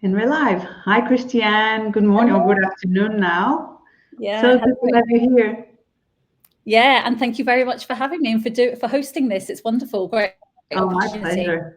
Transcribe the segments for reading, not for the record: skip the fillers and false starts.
And we're live. Hi, Christianne. Good morning or good afternoon now. Yeah, So good to have you here. yeah, and thank you very much for having me and for hosting this. It's wonderful, great Oh, my opportunity. pleasure.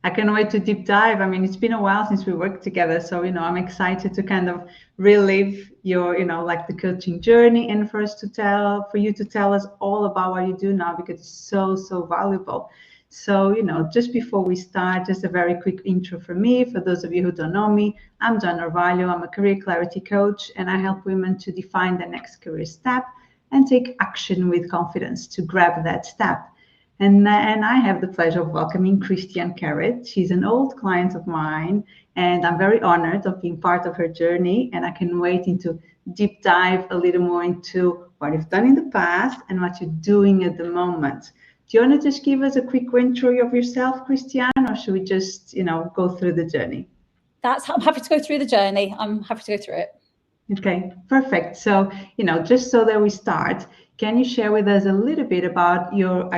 I can't wait to deep dive. I mean, it's been a while since we worked together. So, I'm excited to kind of relive your, like the coaching journey and for you to tell us all about what you do now because it's so, so valuable. So, just before we start, just a very quick intro for me. For those of you who don't know me, I'm Donna Orvalho. I'm a career clarity coach and I help women to define the next career step and take action with confidence to grab that step. And I have the pleasure of welcoming Christianne Carrick. She's an old client of mine, and I'm very honored of being part of her journey. And I can wait into deep dive a little more into what you've done in the past and what you're doing at the moment. Do you want to just give us a quick intro of yourself, Christianne, or should we just, go through the journey? I'm happy to go through the journey. I'm happy to go through it. Okay, perfect. So, just so that we start, can you share with us a little bit about your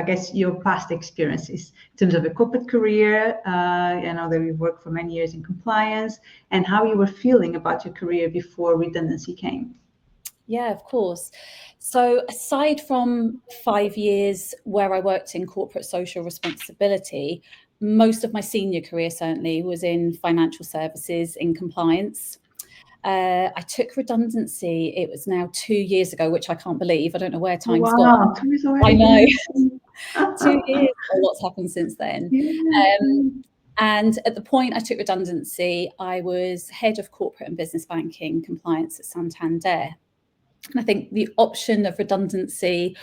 past experiences in terms of a corporate career? I know that you worked for many years in compliance and how you were feeling about your career before redundancy came. Yeah, of course. So aside from 5 years where I worked in corporate social responsibility, most of my senior career certainly was in financial services, in compliance. I took redundancy. It was now 2 years ago, which I can't believe. I don't know where time's gone. Wow, 2 years I already. know. 2 years. A lot's happened since then. Yeah. And at the point I took redundancy, I was head of corporate and business banking compliance at Santander. And I think the option of redundancy,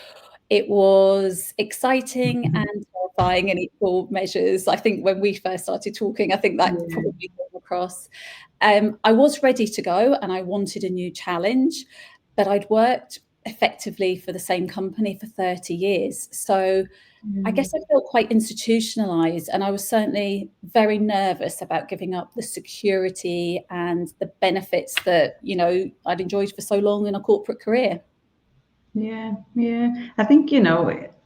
it was exciting and terrifying in equal measures. I think when we first started talking, I think that probably came across. I was ready to go and I wanted a new challenge, but I'd worked effectively for the same company for 30 years. So I guess I felt quite institutionalized and I was certainly very nervous about giving up the security and the benefits that, I'd enjoyed for so long in a corporate career. Yeah. I think,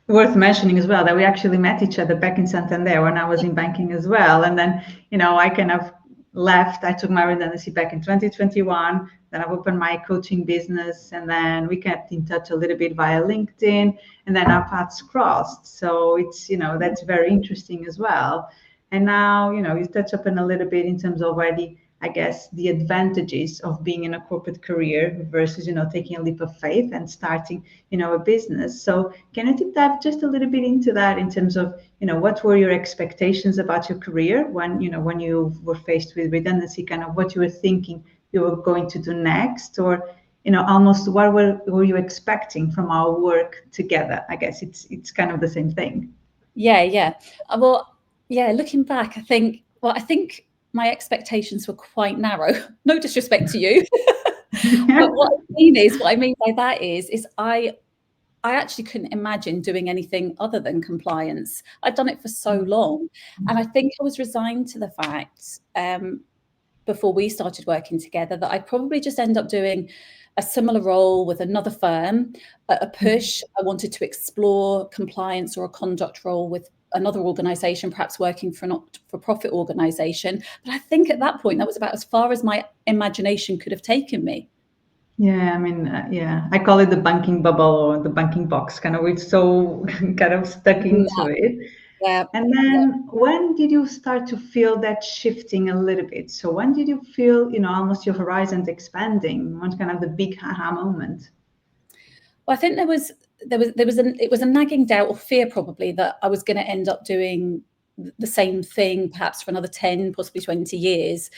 worth mentioning as well that we actually met each other back in Santander when I was in banking as well. And then, I kind of left. I took my redundancy back in 2021. Then I've opened my coaching business and then we kept in touch a little bit via LinkedIn and then our paths crossed. So it's, that's very interesting as well. And now, you touch upon a little bit in terms of already I guess, the advantages of being in a corporate career versus, taking a leap of faith and starting, a business. So can you deep dive just a little bit into that in terms of, what were your expectations about your career when you were faced with redundancy, kind of what you were thinking you were going to do next, or, almost what were you expecting from our work together? I guess it's kind of the same thing. Yeah. Well, yeah, looking back, I think my expectations were quite narrow. No disrespect to you. But what I mean by that is I actually couldn't imagine doing anything other than compliance. I'd done it for so long. And I think I was resigned to the fact before we started working together that I'd probably just end up doing a similar role with another firm, a push. I wanted to explore compliance or a conduct role with another organization, perhaps working for a not-for-profit organization. But I think at that point, that was about as far as my imagination could have taken me. Yeah, I mean, I call it the banking bubble or the banking box, kind of. We're so kind of stuck into it. Yeah. And then when did you start to feel that shifting a little bit? So when did you feel, almost your horizons expanding? What's kind of the big aha moment? Well, I think it was a nagging doubt or fear probably that I was going to end up doing the same thing, perhaps for another 10, possibly 20 years,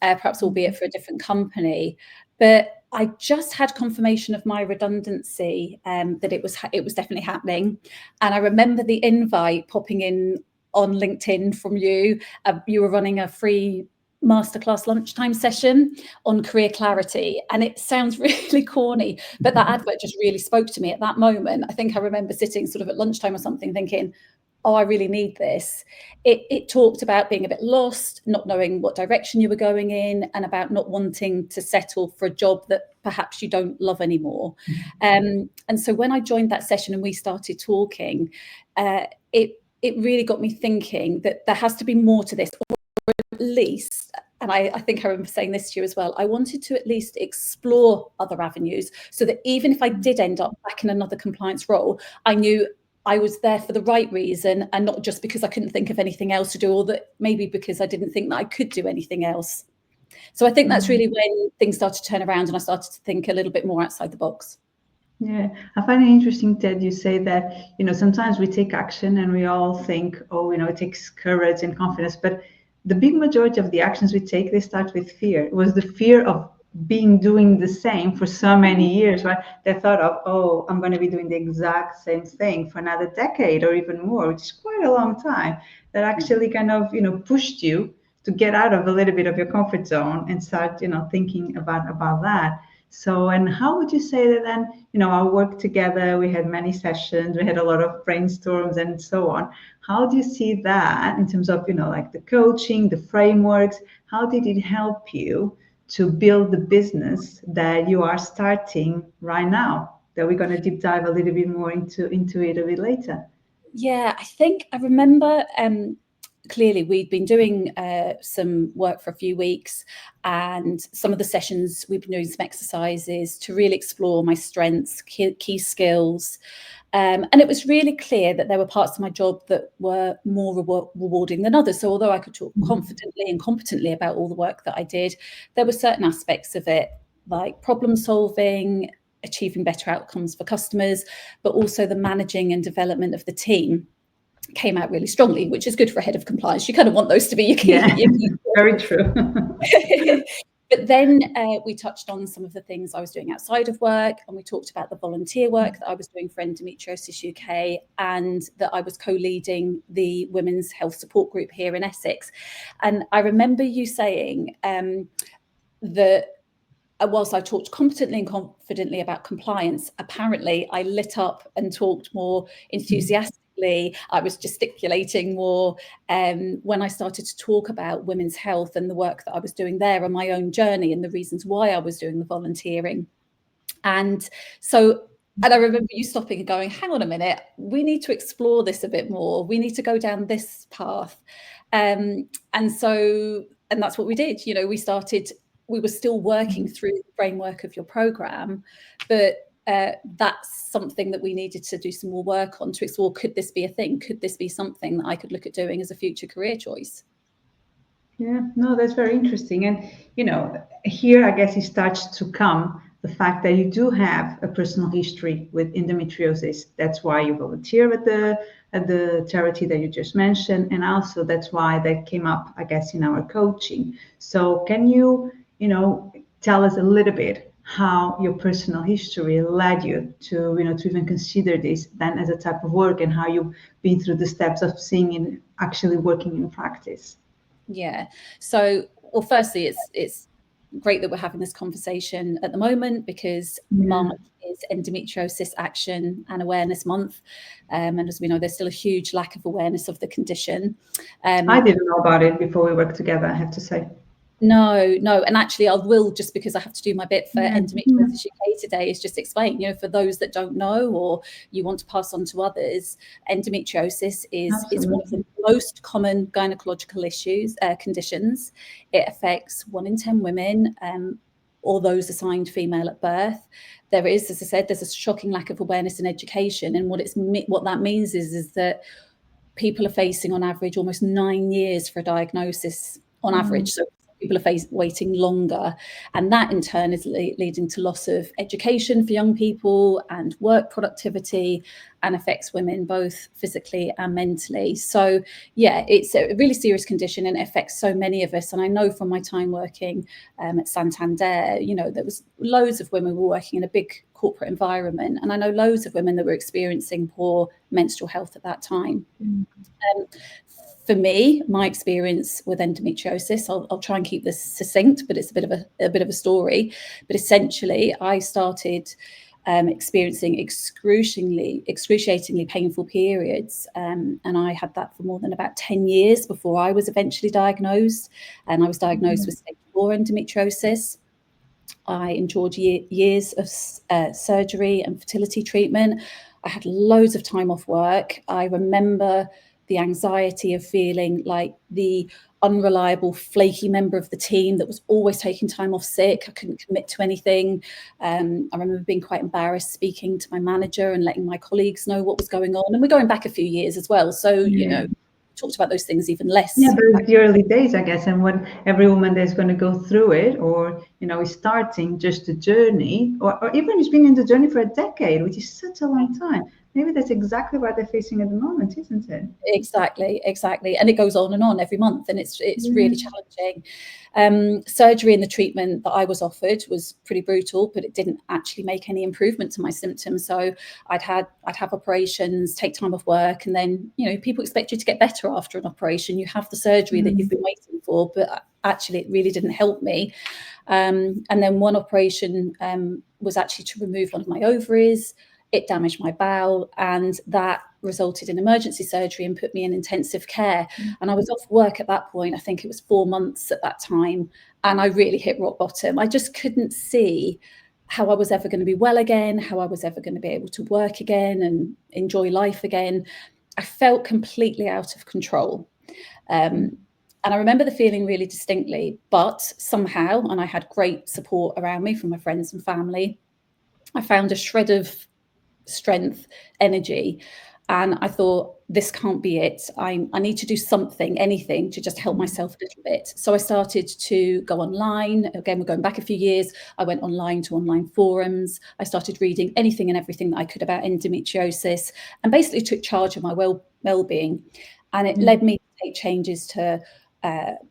perhaps albeit for a different company. But I just had confirmation of my redundancy, that it was definitely happening. And I remember the invite popping in on LinkedIn from you. You were running a free masterclass lunchtime session on career clarity. And it sounds really corny, but that advert just really spoke to me at that moment. I think I remember sitting sort of at lunchtime or something thinking, oh, I really need this. It talked about being a bit lost, not knowing what direction you were going in, and about not wanting to settle for a job that perhaps you don't love anymore. And so when I joined that session and we started talking, it really got me thinking that there has to be more to this, or at least and I think I remember saying this to you as well, I wanted to at least explore other avenues so that even if I did end up back in another compliance role, I knew I was there for the right reason and not just because I couldn't think of anything else to do, or that maybe because I didn't think that I could do anything else. So I think that's really when things started to turn around and I started to think a little bit more outside the box. Yeah, I find it interesting that you say that, sometimes we take action and we all think, oh, it takes courage and confidence, but the big majority of the actions we take, they start with fear. It was the fear of doing the same for so many years, right? They thought of, oh, I'm going to be doing the exact same thing for another decade or even more, which is quite a long time, that actually kind of, pushed you to get out of a little bit of your comfort zone and start, thinking about that. So, and how would you say that then, our work together, we had many sessions, we had a lot of brainstorms and so on. How do you see that in terms of, like the coaching, the frameworks? How did it help you to build the business that you are starting right now? That we're going to deep dive a little bit more into it a bit later. Yeah, I think I remember clearly we'd been doing some work for a few weeks, and some of the sessions we've been doing some exercises to really explore my strengths, key skills. And it was really clear that there were parts of my job that were more rewarding than others. So although I could talk confidently and competently about all the work that I did, there were certain aspects of it, like problem solving, achieving better outcomes for customers, but also the managing and development of the team came out really strongly, which is good for a head of compliance. You kind of want those to be your key. Very true. But then we touched on some of the things I was doing outside of work, and we talked about the volunteer work that I was doing for Endometriosis UK, and that I was co-leading the women's health support group here in Essex. And I remember you saying that whilst I talked competently and confidently about compliance, apparently I lit up and talked more enthusiastically. I was gesticulating more when I started to talk about women's health and the work that I was doing there and my own journey and the reasons why I was doing the volunteering. And I remember you stopping and going, hang on a minute, we need to explore this a bit more. We need to go down this path. And that's what we did. We were still working through the framework of your program, but that's something that we needed to do some more work on to explore. Could this be a thing? Could this be something that I could look at doing as a future career choice? Yeah, no, that's very interesting. And, here, I guess it starts to come the fact that you do have a personal history with endometriosis. That's why you volunteer at the charity that you just mentioned. And also that's why that came up, I guess, in our coaching. So can you, tell us a little bit how your personal history led you to, to even consider this then as a type of work, and how you've been through the steps of seeing it actually working in practice? Yeah. So, well, firstly, it's great that we're having this conversation at the moment, because March is Endometriosis Action and Awareness Month. And as we know, there's still a huge lack of awareness of the condition. I didn't know about it before we worked together, I have to say. No. And actually I will, just because I have to do my bit for Endometriosis UK today, is just explain, for those that don't know or you want to pass on to others, endometriosis is one of the most common gynecological conditions. It affects 1 in 10 women, or those assigned female at birth. There is, as I said, there's a shocking lack of awareness and education. And what that means is that people are facing on average almost 9 years for a diagnosis on average. So people are waiting longer, and that in turn is leading to loss of education for young people and work productivity, and affects women both physically and mentally. So yeah, it's a really serious condition and it affects so many of us. And I know from my time working at Santander, there was loads of women who were working in a big corporate environment, and I know loads of women that were experiencing poor menstrual health at that time. For me, my experience with endometriosis, I'll try and keep this succinct, but it's a bit of a story. But essentially, I started experiencing excruciatingly painful periods, and I had that for more than about 10 years before I was eventually diagnosed. And I was diagnosed with stage 4 endometriosis. I endured years of surgery and fertility treatment. I had loads of time off work. I remember the anxiety of feeling like the unreliable, flaky member of the team that was always taking time off sick. I couldn't commit to anything. I remember being quite embarrassed speaking to my manager and letting my colleagues know what was going on. And we're going back a few years as well. So, you know, talked about those things even less. Yeah, but it's the early days, I guess, and when every woman that's going to go through it, or you know, is starting just the journey, or even has been in the journey for a decade, which is such a long time. Maybe that's exactly what they're facing at the moment, isn't it? Exactly. And it goes on and on every month, and it's really challenging. Surgery and the treatment that I was offered was pretty brutal, but it didn't actually make any improvement to my symptoms. So I'd have operations, take time off work, and then, you know, people expect you to get better after an operation. You have the surgery that you've been waiting for, but actually it really didn't help me. And then one operation was actually to remove one of my ovaries. It damaged my bowel, and that resulted in emergency surgery and put me in intensive care. And I was off work at that point. I think it was 4 months at that time. And I really hit rock bottom. I just couldn't see how I was ever going to be well again, how I was ever going to be able to work again and enjoy life again. I felt completely out of control. And I remember the feeling really distinctly, but somehow, and I had great support around me from my friends and family, I found a shred of strength, energy, and I thought, this can't be it. I need to do something, anything, to just help myself a little bit. So I started to go online. Again, we're going back a few years. I went online to online forums. I started reading anything and everything that I could about endometriosis, and basically took charge of my well-being. And it led me to take changes to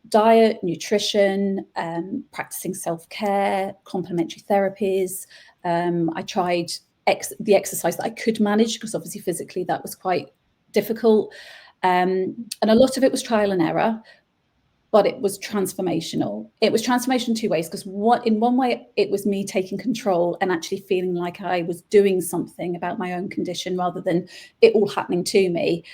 diet, nutrition, practicing self-care, complementary therapies. I tried the exercise that I could manage, because obviously physically that was quite difficult. And a lot of it was trial and error, but it was transformational. It was transformational in two ways, because in one way it was me taking control and actually feeling like I was doing something about my own condition rather than it all happening to me.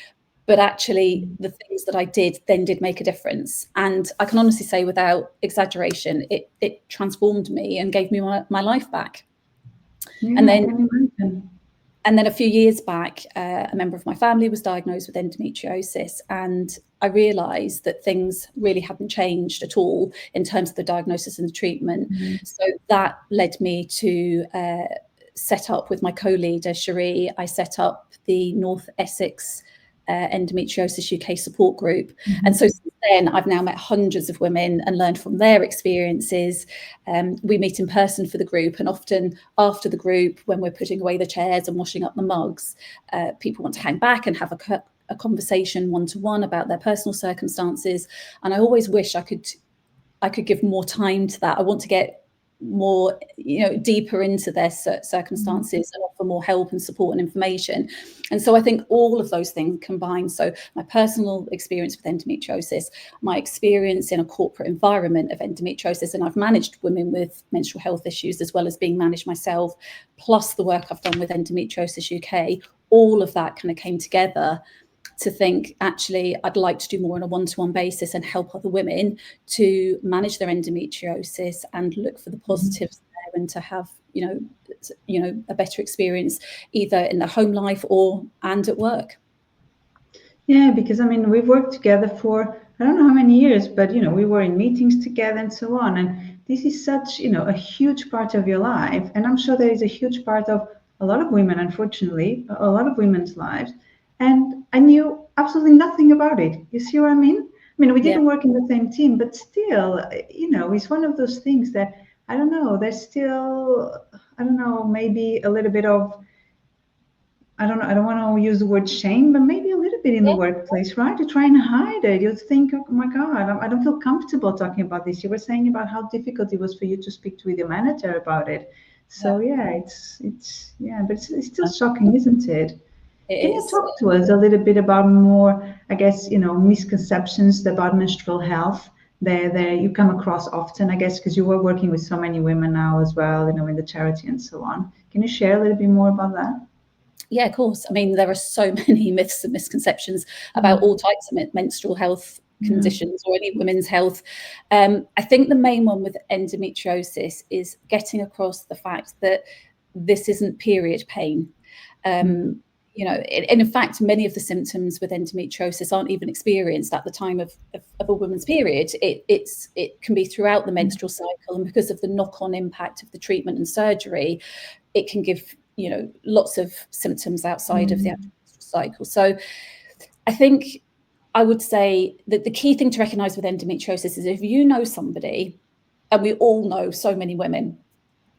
But actually the things that I did then did make a difference. And I can honestly say, without exaggeration, it transformed me and gave me my life back. Yeah, and I can imagine. And then a few years back, a member of my family was diagnosed with endometriosis, and I realised that things really hadn't changed at all in terms of the diagnosis and the treatment. So that led me to set up with my co-leader, Cherie, I set up the North Essex Endometriosis UK support group. And so since then, I've now met hundreds of women and learned from their experiences. We meet in person for the group, and often after the group, when we're putting away the chairs and washing up the mugs, people want to hang back and have a conversation one-to-one about their personal circumstances. And I always wish I could give more time to that. I want to get more, deeper into their circumstances and offer more help and support and information. And so I think all of those things combined. So my personal experience with endometriosis, my experience in a corporate environment of endometriosis, and I've managed women with menstrual health issues as well as being managed myself, plus the work I've done with Endometriosis UK, all of that kind of came together to think, actually, I'd like to do more on a one-to-one basis and help other women to manage their endometriosis and look for the positives there, and to have, a better experience either in their home life and at work. Yeah, because we've worked together for I don't know how many years, but we were in meetings together and so on. And this is such, a huge part of your life. And I'm sure there is a huge part of a lot of women, unfortunately, a lot of women's lives. And I knew absolutely nothing about it. You see what I mean? We didn't work in the same team, but still, it's one of those things that, I don't know, there's still, I don't know, maybe a little bit of, I don't want to use the word shame, but maybe a little bit in the workplace, right? You try and hide it. You think, oh my God, I don't feel comfortable talking about this. You were saying about how difficult it was for you to speak with your manager about it. So it's but it's still shocking, isn't it? Can you talk to us a little bit about more, I guess, misconceptions about menstrual health that you come across often, I guess, because you were working with so many women now as well, in the charity and so on. Can you share a little bit more about that? Yeah, of course. There are so many myths and misconceptions about all types of menstrual health conditions or any women's health. I think the main one with endometriosis is getting across the fact that this isn't period pain. you know, and in fact, many of the symptoms with endometriosis aren't even experienced at the time of a woman's period. It can be throughout the menstrual cycle, and because of the knock-on impact of the treatment and surgery, it can give, you know, lots of symptoms outside of the actual menstrual cycle. So I think I would say that the key thing to recognize with endometriosis is if you know somebody, and we all know so many women,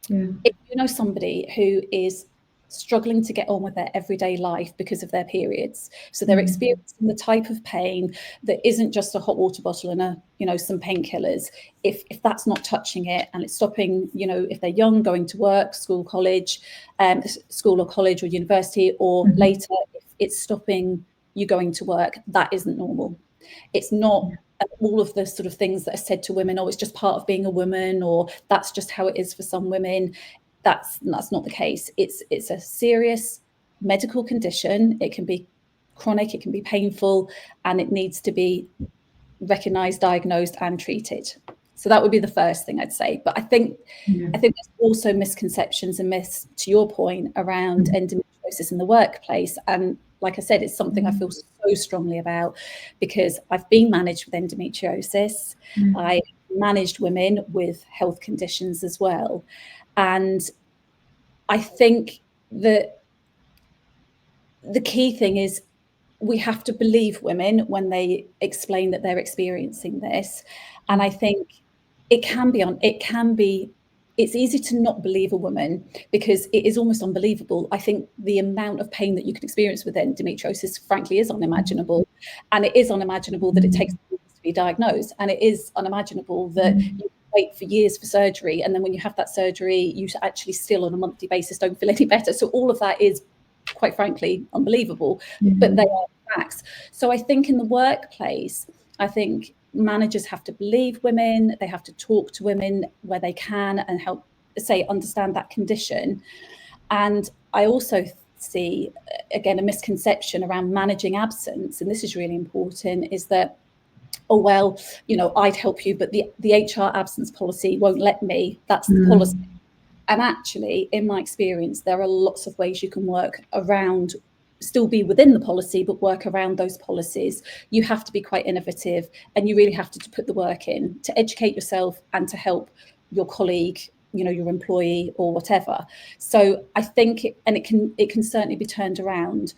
if you know somebody who is struggling to get on with their everyday life because of their periods, so they're experiencing the type of pain that isn't just a hot water bottle and some painkillers, if that's not touching it and it's stopping, if they're young, going to work, school or college or university, or later, if it's stopping you going to work, that isn't normal. It's not all of the sort of things that are said to women, it's just part of being a woman, or that's just how it is for some women. That's not the case. It's a serious medical condition. It can be chronic, it can be painful, and it needs to be recognized, diagnosed, and treated. So that would be the first thing I'd say. But I think there's also misconceptions and myths, to your point, around endometriosis in the workplace. And like I said, it's something I feel so strongly about, because I've been managed with endometriosis. I managed women with health conditions as well. And I think that the key thing is we have to believe women when they explain that they're experiencing this. And I think it's easy to not believe a woman, because it is almost unbelievable. I think the amount of pain that you can experience with endometriosis, frankly, is unimaginable. And it is unimaginable that it takes years to be diagnosed. And it is unimaginable that you wait for years for surgery, and then when you have that surgery, you actually still on a monthly basis don't feel any better. So all of that is, quite frankly, unbelievable, but they are facts. So I think in the workplace, I think managers have to believe women, they have to talk to women where they can and help, understand that condition. And I also see, again, a misconception around managing absence, and this is really important, is that, I'd help you, but the HR absence policy won't let me. That's the policy. And actually, in my experience, there are lots of ways you can work around, still be within the policy, but work around those policies. You have to be quite innovative, and you really have to put the work in to educate yourself and to help your colleague, your employee or whatever. So I think, it can certainly be turned around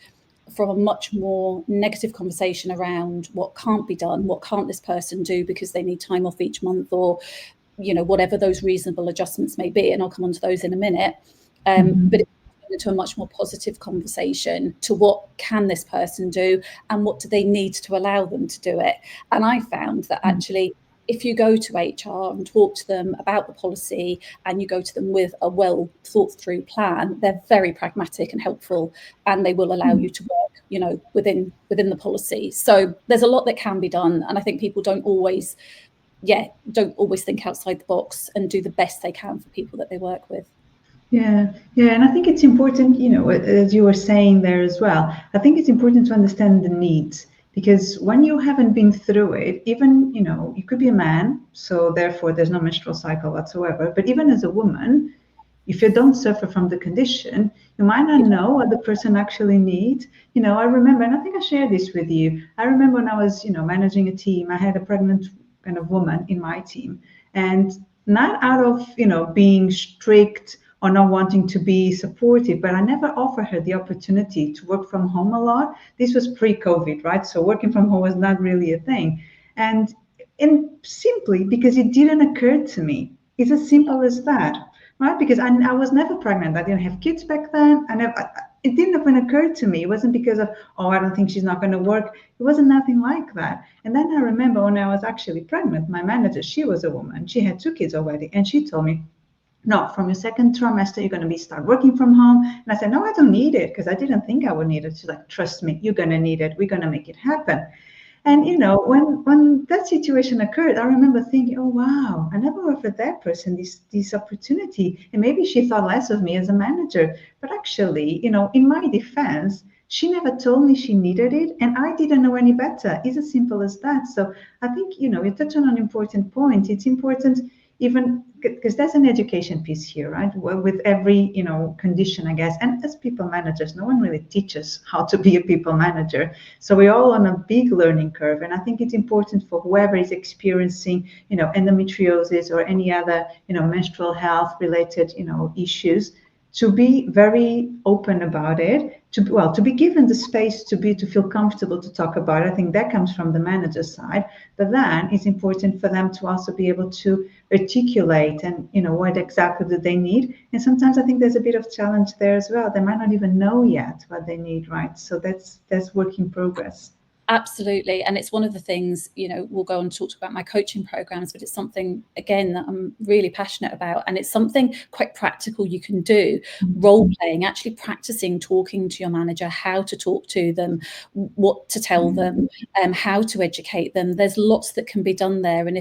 from a much more negative conversation around what can't be done, what can't this person do because they need time off each month, or whatever those reasonable adjustments may be, and I'll come on to those in a minute. But it's into a much more positive conversation to what can this person do and what do they need to allow them to do it. And I found that actually, if you go to HR and talk to them about the policy, and you go to them with a well thought through plan, they're very pragmatic and helpful, and they will allow you to work, within the policy. So there's a lot that can be done, and I think people don't always think outside the box and do the best they can for people that they work with. Yeah, and I think it's important, as you were saying there as well, I think it's important to understand the needs, because when you haven't been through it, even, you could be a man, so therefore there's no menstrual cycle whatsoever, but even as a woman, if you don't suffer from the condition, you might not know what the person actually needs. I remember, and I think I shared this with you, I remember when I was, managing a team, I had a pregnant kind of woman in my team, and not out of, being strict or not wanting to be supportive, but I never offered her the opportunity to work from home a lot. This was pre-COVID, right? So working from home was not really a thing. And simply because it didn't occur to me. It's as simple as that, right? Because I was never pregnant. I didn't have kids back then. It didn't even occur to me. It wasn't because of, I don't think she's not going to work. It wasn't nothing like that. And then I remember when I was actually pregnant, my manager, she was a woman. She had 2 kids already. And she told me, no, from your second trimester, you're going to start working from home. And I said, no, I don't need it, because I didn't think I would need it. She's like, trust me, you're going to need it. We're going to make it happen. And, when that situation occurred, I remember thinking, oh, wow, I never offered that person this opportunity. And maybe she thought less of me as a manager. But actually, in my defense, she never told me she needed it, and I didn't know any better. It's as simple as that. So I think, you touch on an important point. It's important, even because there's an education piece here, right? With every, condition, I guess. And as people managers, no one really teaches how to be a people manager. So we're all on a big learning curve. And I think it's important for whoever is experiencing, endometriosis or any other, menstrual health related, issues, to be very open about it, to be given the space to feel comfortable to talk about it. I think that comes from the manager side, but then it's important for them to also be able to articulate and what exactly do they need. And sometimes I think there's a bit of challenge there as well. They might not even know yet what they need, right? So that's work in progress. Absolutely. And it's one of the things, we'll go on to talk about my coaching programs, but it's something, again, that I'm really passionate about. And it's something quite practical you can do. Role playing, actually practicing talking to your manager, how to talk to them, what to tell them, how to educate them. There's lots that can be done there. And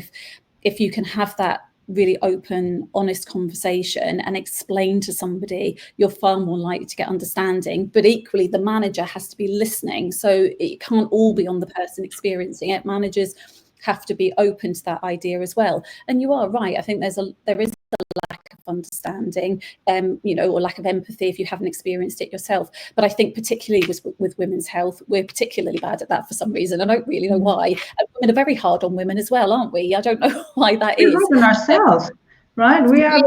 if you can have that really open, honest conversation and explain to somebody, you're far more likely to get understanding. But equally, the manager has to be listening. So it can't all be on the person experiencing it. Managers have to be open to that idea as well. And you are right. I think there is a lack of understanding, or lack of empathy if you haven't experienced it yourself. But I think particularly with women's health, we're particularly bad at that for some reason. I don't really know why. And women are very hard on women as well, aren't we? I don't know why that is. We're hard on ourselves, right? We are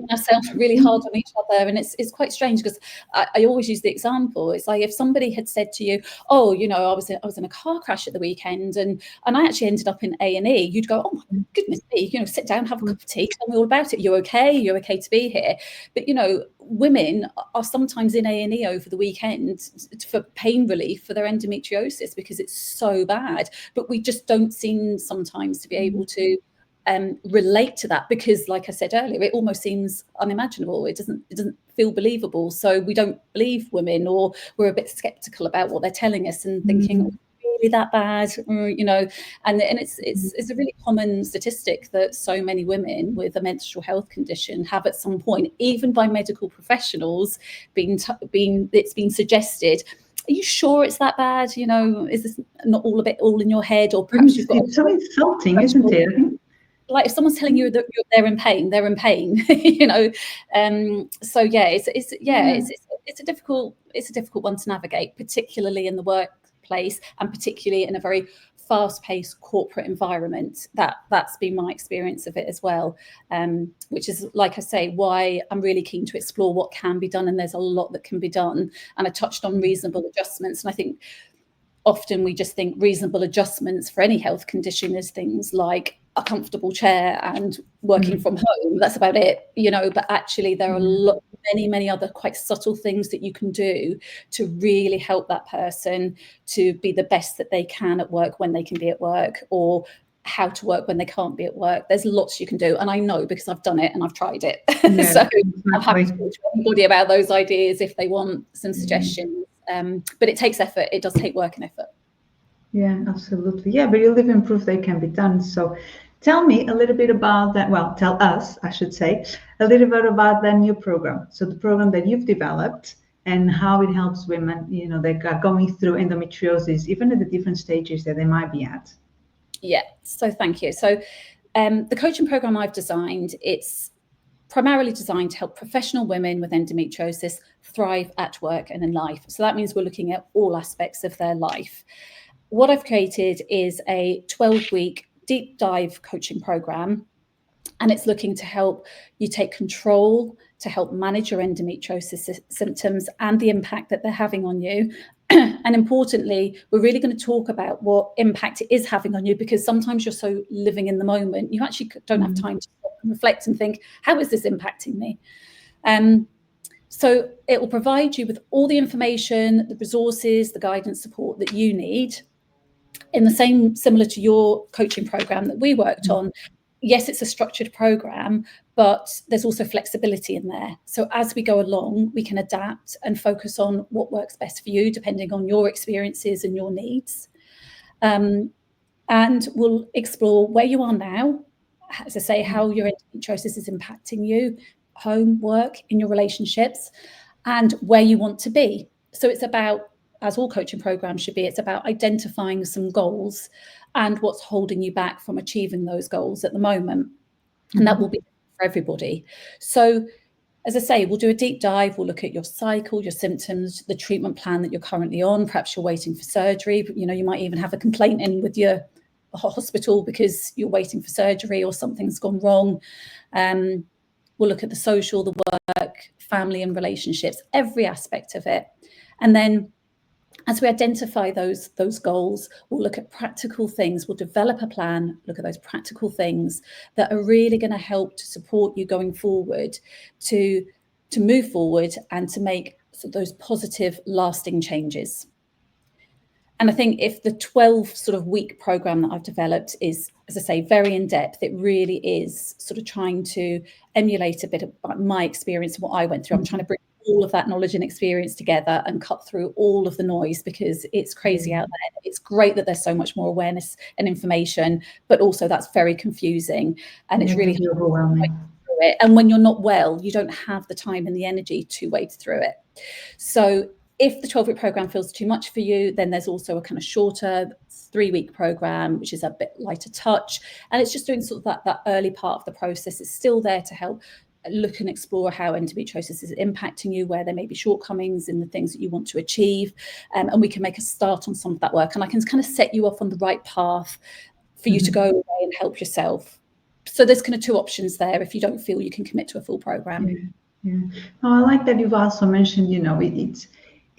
ourselves really hard on each other, and it's quite strange because I always use the example. It's like if somebody had said to you, "Oh, I was in a car crash at the weekend, and I actually ended up in A&E," you'd go, "Oh my goodness me, sit down, have a cup of tea, tell me all about it. You're okay? You're okay to be here?" But women are sometimes in A&E over the weekend for pain relief for their endometriosis because it's so bad. But we just don't seem sometimes to be able to relate to that because, like I said earlier, it almost seems unimaginable. It doesn't feel believable. So we don't believe women, or we're a bit skeptical about what they're telling us and thinking, "Oh, really that bad?" And it's a really common statistic that so many women with a menstrual health condition have at some point, even by medical professionals, it's been suggested, "Are you sure it's that bad? Is this not all in your head?" Or perhaps you've got it's so insulting, isn't it? Like if someone's telling you that they're in pain, So yeah, it's a difficult one to navigate, particularly in the workplace and particularly in a very fast-paced corporate environment. That's been my experience of it as well, which is, like I say, why I'm really keen to explore what can be done, and there's a lot that can be done. And I touched on reasonable adjustments, and I think often we just think reasonable adjustments for any health condition is things like a comfortable chair and working from home. That's about it, but actually there are many other quite subtle things that you can do to really help that person to be the best that they can at work when they can be at work, or how to work when they can't be at work. There's lots you can do, and I know because I've done it and I've tried it. Yeah, So I'm happy to talk to anybody about those ideas if they want some suggestions. But it takes effort. It does take work and effort. Yeah, absolutely. Yeah, but you live in proof they can be done. So tell me a little bit about that. Well, tell us, I should say, a little bit about that new program. So the program that you've developed and how it helps women, that are going through endometriosis, even at the different stages that they might be at. Yeah, so thank you. So the coaching program I've designed, it's primarily designed to help professional women with endometriosis thrive at work and in life. So that means we're looking at all aspects of their life. What I've created is a 12-week deep dive coaching program, and it's looking to help you take control, to help manage your endometriosis symptoms and the impact that they're having on you. And importantly, we're really going to talk about what impact it is having on you, because sometimes you're so living in the moment, you actually don't have time to stop and reflect and think, how is this impacting me? So it will provide you with all the information, the resources, the guidance, support that you need in the same, similar to your coaching program that we worked on. Yes, it's a structured program, but there's also flexibility in there. So as we go along, we can adapt and focus on what works best for you, depending on your experiences and your needs. And we'll explore where you are now, as I say, how your endometriosis is impacting you, home, work, in your relationships, and where you want to be. So it's about, as all coaching programs should be, it's about identifying some goals and what's holding you back from achieving those goals at the moment. and that will be for everybody. So as I say, we'll do a deep dive. We'll look at your cycle, your symptoms, the treatment plan that you're currently on. Perhaps you're waiting for surgery, but you might even have a complaint in with your hospital because you're waiting for surgery or something's gone wrong. We'll look at the social, the work, family and relationships, every aspect of it. And then as we identify those goals, we'll look at practical things. We'll develop a plan, look at those practical things that are really going to help to support you going forward, to move forward and to make those positive, lasting changes. And I think if the 12 week program that I've developed is, as I say, very in depth, it really is trying to emulate a bit of my experience and what I went through. I'm trying to bring all of that knowledge and experience together and cut through all of the noise, because it's crazy out there. It's great that there's so much more awareness and information, but also that's very confusing, and it's really overwhelming. And when you're not well, you don't have the time and the energy to wade through it. So if the 12-week program feels too much for you, then there's also a kind of shorter 3-week program, which is a bit lighter touch. And it's just doing that early part of the process. It's still there to help look and explore how endometriosis is impacting you, where there may be shortcomings in the things that you want to achieve. And we can make a start on some of that work. And I can kind of set you off on the right path for you to go away and help yourself. So there's kind of 2 options there if you don't feel you can commit to a full program. Yeah. No, I like that you've also mentioned,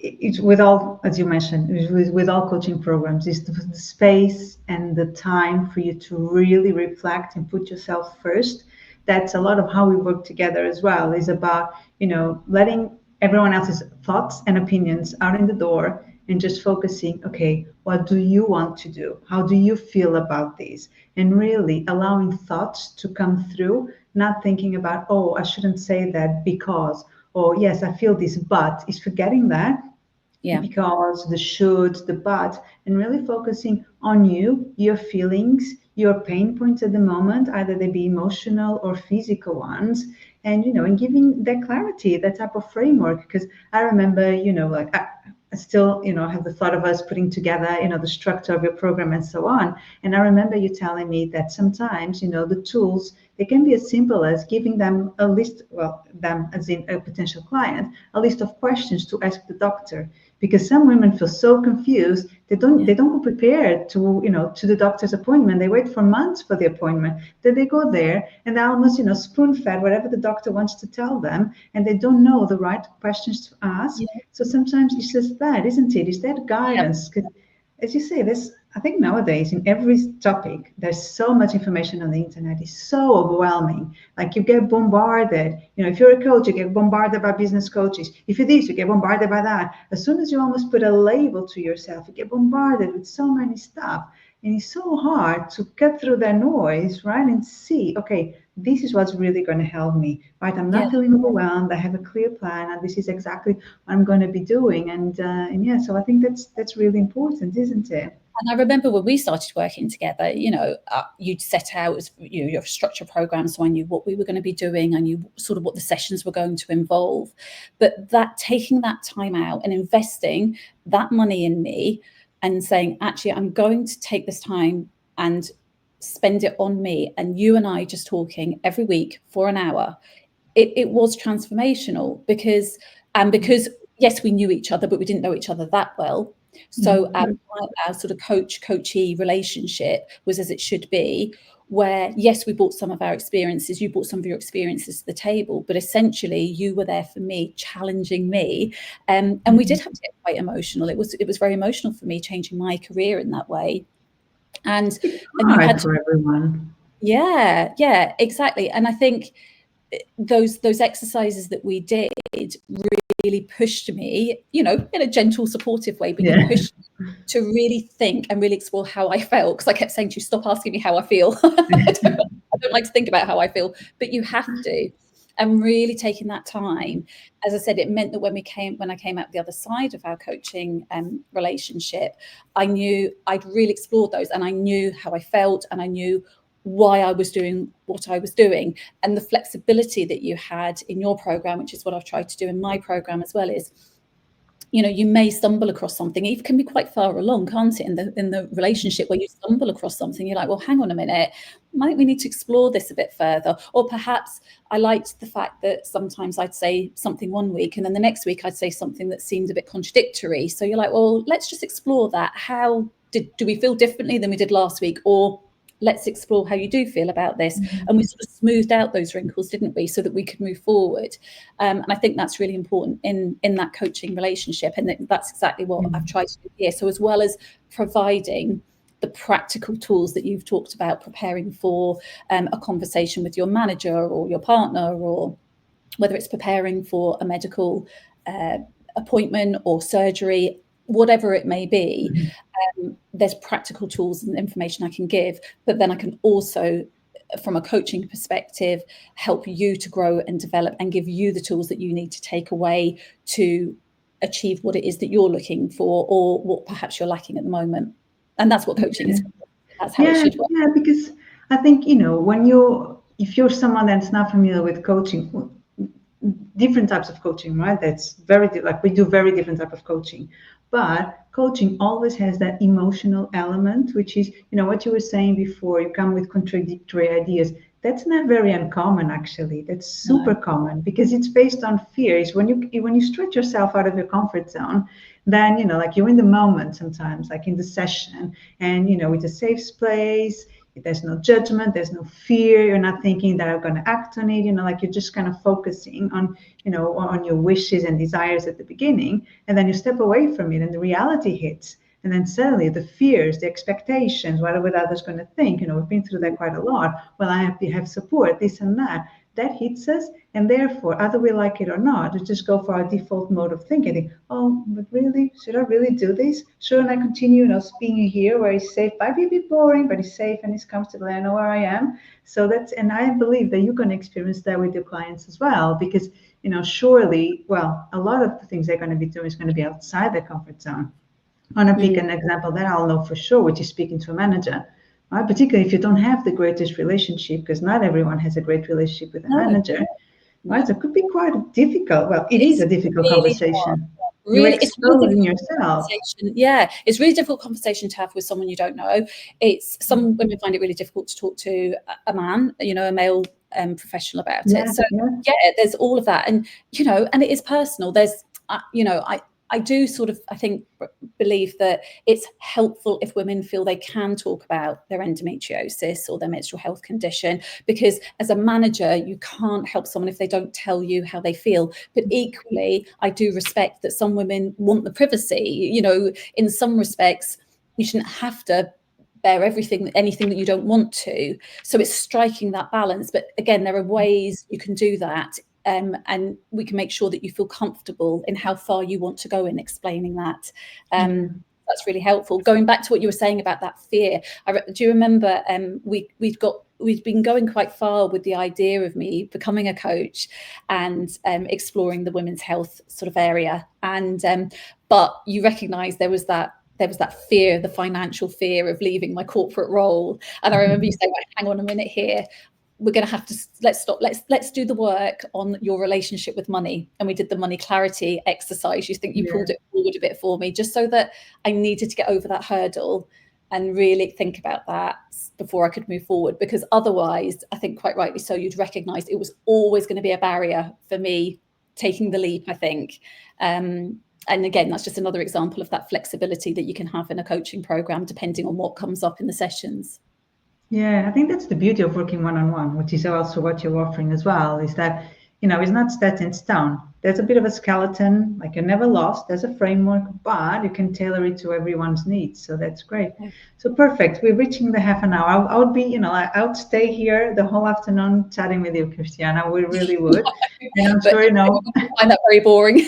it's with all, as you mentioned, with all coaching programs, is the space and the time for you to really reflect and put yourself first. That's a lot of how we work together as well, is about, letting everyone else's thoughts and opinions out in the door and just focusing, okay, what do you want to do? How do you feel about this? And really allowing thoughts to come through, not thinking about, oh, I shouldn't say that because, or yes, I feel this, but is forgetting that. Yeah. Because the should, the but, and really focusing on you, your feelings, your pain points at the moment, either they be emotional or physical ones, and and giving that clarity, that type of framework. Because I remember, I still, have the thought of us putting together, the structure of your program and so on. And I remember you telling me that sometimes, the tools, they can be as simple as giving them a list, them as in a potential client, a list of questions to ask the doctor. Because some women feel so confused, they don't go prepared to, to the doctor's appointment. They wait for months for the appointment. Then they go there and they almost, spoon-fed whatever the doctor wants to tell them, and they don't know the right questions to ask. Yeah. So sometimes it's just that, isn't it? It's that guidance. Because as you say, I think nowadays in every topic, there's so much information on the internet. It's so overwhelming. Like you get bombarded. If you're a coach, you get bombarded by business coaches. If you're this, you get bombarded by that. As soon as you almost put a label to yourself, you get bombarded with so many stuff. And it's so hard to cut through that noise, right? And see, okay, this is what's really going to help me, right? I'm not feeling overwhelmed. I have a clear plan, and this is exactly what I'm going to be doing. And so I think that's really important, isn't it? And I remember when we started working together, you'd set out your structure program, so I knew what we were going to be doing. I knew what the sessions were going to involve. But that taking that time out and investing that money in me and saying, actually, I'm going to take this time and spend it on me, and you and I just talking every week for an hour, it was transformational because yes, we knew each other, but we didn't know each other that well. So our coachee relationship was as it should be, where yes, we brought some of our experiences, you brought some of your experiences to the table, but essentially you were there for me, challenging me, and we did have to get quite emotional. It was very emotional for me, changing my career in that way. And you had for everyone. Yeah, exactly. And I think those exercises that we did really pushed me, in a gentle, supportive way, but you pushed me to really think and really explore how I felt. Because I kept saying to you, stop asking me how I feel. I don't like to think about how I feel, but you have to. And really taking that time, as I said, it meant that when I came out the other side of our coaching relationship, I knew I'd really explored those, and I knew how I felt, and I knew why I was doing what I was doing. And the flexibility that you had in your program, which is what I've tried to do in my program as well, is you may stumble across something. It can be quite far along, can't it, in the relationship, where you stumble across something, you're like, well, hang on a minute, might we need to explore this a bit further? Or perhaps I liked the fact that sometimes I'd say something one week and then the next week I'd say something that seemed a bit contradictory. So you're like, well, let's just explore that. How do we feel differently than we did last week? Or let's explore how you do feel about this. And we sort of smoothed out those wrinkles, didn't we, so that we could move forward. And I think that's really important in that coaching relationship. And that's exactly what I've tried to do here. So as well as providing the practical tools that you've talked about, preparing for a conversation with your manager or your partner, or whether it's preparing for a medical appointment or surgery, whatever it may be, there's practical tools and information I can give, but then I can also, from a coaching perspective, help you to grow and develop and give you the tools that you need to take away to achieve what it is that you're looking for, or what perhaps you're lacking at the moment. And that's what coaching is. That's how it should work. Yeah, because I think, if you're someone that's not familiar with coaching, different types of coaching, right? That's like we do very different type of coaching. But coaching always has that emotional element, which is, what you were saying before, you come with contradictory ideas. That's not very uncommon, actually. That's super common, because it's based on fears. When you stretch yourself out of your comfort zone, then, like you're in the moment sometimes, like in the session, and, it's a safe place. There's no judgment, there's no fear. You're not thinking that I'm going to act on it. Like you're just kind of focusing on, on your wishes and desires at the beginning. And then you step away from it and the reality hits. And then suddenly the fears, the expectations, what are others going to think? We've been through that quite a lot. Well, I have to have support, this and that. That hits us. And therefore, either we like it or not, we just go for our default mode of thinking, oh, but really, should I really do this? Shouldn't I continue, being here where it's safe? Might be a bit boring, but it's safe and it's comfortable. I know where I am. So and I believe that you're going to experience that with your clients as well, because, surely, well, a lot of the things they're going to be doing is going to be outside their comfort zone. I want to pick an example that I'll know for sure, which is speaking to a manager. Right? Particularly if you don't have the greatest relationship, because not everyone has a great relationship with a manager. Right? So it could be quite difficult. Well, it is a difficult conversation. You're exposing yourself. Yeah, it's really difficult conversation to have with someone you don't know. Some women find it really difficult to talk to a man, a male professional about it. So there's all of that, and and it is personal. There's I do sort of, I think, believe that it's helpful if women feel they can talk about their endometriosis or their menstrual health condition, because as a manager, you can't help someone if they don't tell you how they feel. But equally, I do respect that some women want the privacy. In some respects, you shouldn't have to bear anything that you don't want to. So it's striking that balance. But again, there are ways you can do that. And we can make sure that you feel comfortable in how far you want to go in explaining that. That's really helpful. Going back to what you were saying about that fear, do you remember we've been going quite far with the idea of me becoming a coach and exploring the women's health sort of area. And but you recognise there was that fear, the financial fear of leaving my corporate role. And I remember you saying, hang on a minute here. We're going to have to let's stop. Let's do the work on your relationship with money. And we did the money clarity exercise. You pulled it forward a bit for me, just so that I needed to get over that hurdle and really think about that before I could move forward. Because otherwise, I think quite rightly so, you'd recognise it was always going to be a barrier for me taking the leap, I think. And again, that's just another example of that flexibility that you can have in a coaching program, depending on what comes up in the sessions. Yeah, I think that's the beauty of working one-on-one, which is also what you're offering as well, is that, it's not set in stone. There's a bit of a skeleton, like you're never lost. There's a framework, but you can tailor it to everyone's needs. So that's great. Yeah. So perfect. We're reaching the half an hour. I would be, I would stay here the whole afternoon chatting with you, Christiane. We really would. And I'm sure, I find that very boring.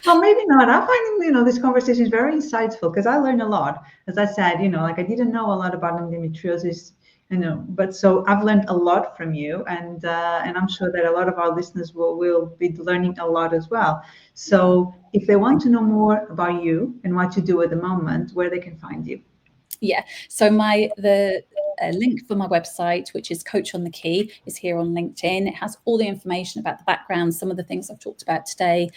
Well, maybe not. I find, this conversation is very insightful, because I learned a lot. As I said, like I didn't know a lot about endometriosis, but so I've learned a lot from you, and I'm sure that a lot of our listeners will be learning a lot as well. So if they want to know more about you and what you do at the moment, where they can find you. Yeah. So the a link for my website, which is Coach on the Key, is here on LinkedIn. It has all the information about the background, some of the things I've talked about today.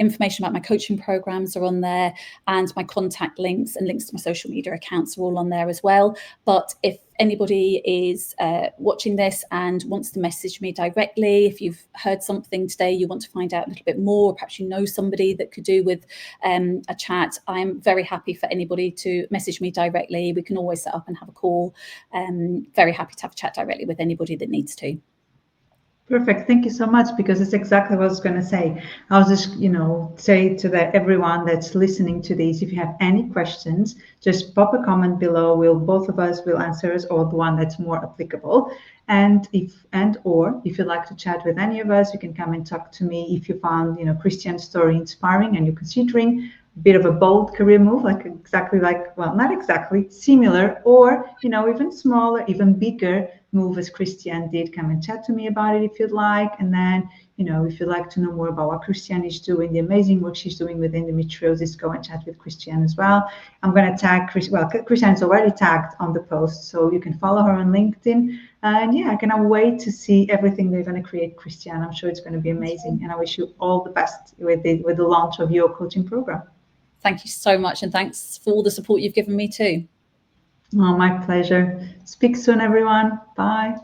Information about my coaching programs are on there, and my contact links and links to my social media accounts are all on there as well. But if anybody is watching this and wants to message me directly, if you've heard something today, you want to find out a little bit more, perhaps you know somebody that could do with a chat, I'm very happy for anybody to message me directly. We can always set up and have a call. Very happy to have a chat directly with anybody that needs to. Perfect. Thank you so much, because it's exactly what I was going to say. I was just, say to everyone that's listening to this, if you have any questions, just pop a comment below. Both of us will answer us, or the one that's more applicable. And if you'd like to chat with any of us, you can come and talk to me. If you found, Christianne's story inspiring and you're considering a bit of a bold career move, not exactly, similar, or, even smaller, even bigger move as Christianne did, come and chat to me about it if you'd like. And then, if you'd like to know more about what Christianne is doing, the amazing work she's doing with endometriosis, go and chat with Christianne as well. I'm going to tag Christianne's already tagged on the post, so you can follow her on LinkedIn. And yeah, I cannot wait to see everything they're going to create, Christianne. I'm sure it's going to be amazing. And I wish you all the best with the launch of your coaching program. Thank you so much. And thanks for all the support you've given me too. Oh, my pleasure. Speak soon, everyone. Bye.